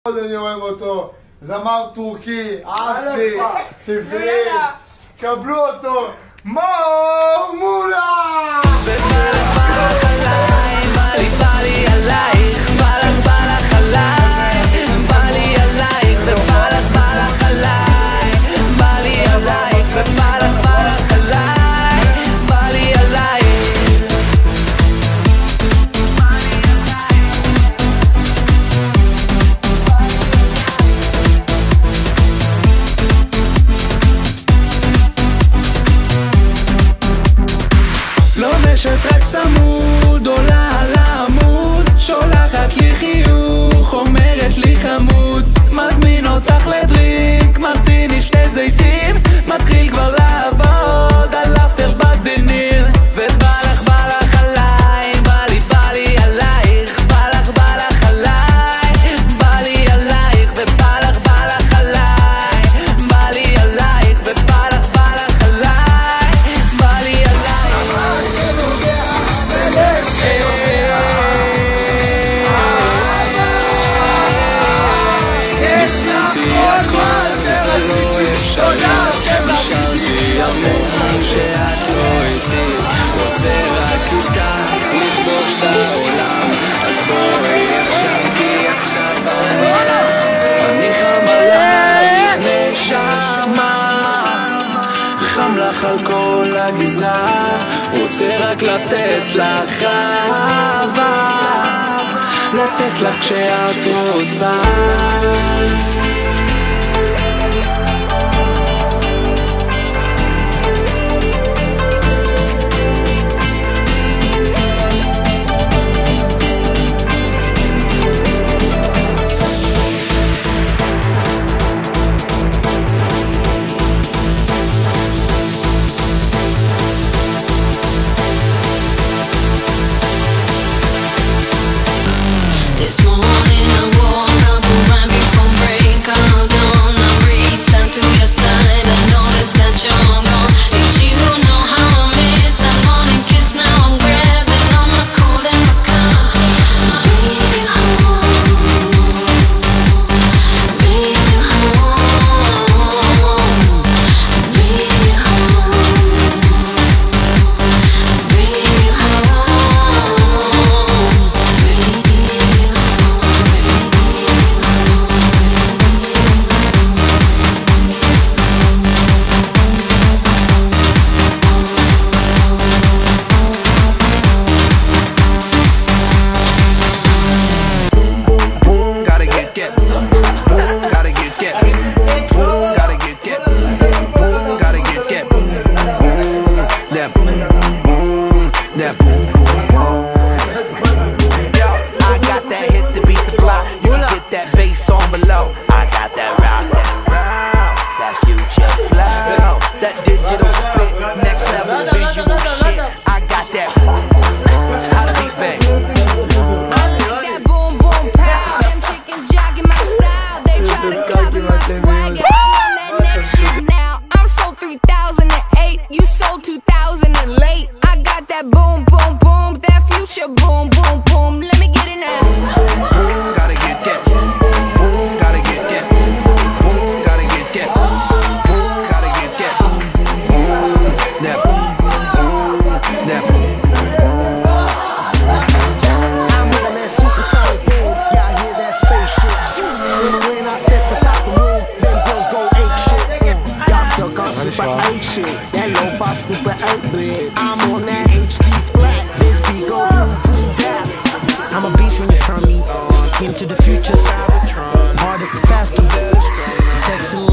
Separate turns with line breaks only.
אני אוהב אותו, זמר טורקי, אסלי, טבעי, קבלו אותו, מאור מולה!
ובלך עליי, בא לי עלייך, בלך עליי, בא לי עלייך, ובלך עליי, בא לי עלייך, ובלך עליי, בא לי עלייך. לובשת רק צמוד, עולה על העמוד, שולחת לי חיוך, אומרת לי חמוד, מזמין אותך לדריק, מרטיני שתי זיתים, מתחיל כבר לעבוד על אפטר בסדיניר. ובלך עליי, בא לי עלייך, בלך עליי, בא לי עלייך, ובלך עליי, בא לי עלייך, ובלך עליי, בא לי עלייך. ניסיתי הכל וזה לא אפשרי, נשארתי המון שאת לא איתי, רוצה רק איתך לכבוש את העולם, אז בואי עכשיו כי עכשיו אני חם עלייך נשמה, חם לך על כל הגזרה, רוצה רק לתת לך אהבה, לתת לך כשאת רוצה.
This morning I woke up right before break of dawn. I reached out to your side, I noticed that you're gone. And you know how I miss that morning kiss. Now I'm grabbing on my coat and my car. Bring you home, bring you home, bring you home, bring you home, bring
Gotta get boom, gotta get boom, gotta get boom, gotta get boom, that boom, that boom. Yo, I got that hit to beat the block. You can get that bass on below. I got that rock and round, that future flow, that digital spit, next level visual shit. I got that. How to beat bang.
I like that boom boom pow. Them chickens jogging my style. They try to copy my swagger. I'm on that next shit now. I'm sold 3008. You sold 2000 and late. I got that boom boom boom. That future boom boom boom. Let me get it now.
Gotta get boom, gotta get boom, gotta get boom, gotta get boom, that boom, that boom.
I'm on that supersonic boom, y'all hear that spaceship. When I step inside the room, them girls go ape shit. Y'all stuck on super 8 shit, that low boss stupid 8-bit. I'm on that HD flat, this beat go boom boom bap. I'm a beast when you turn me on, into the future Cybertron, harder, faster, better, texting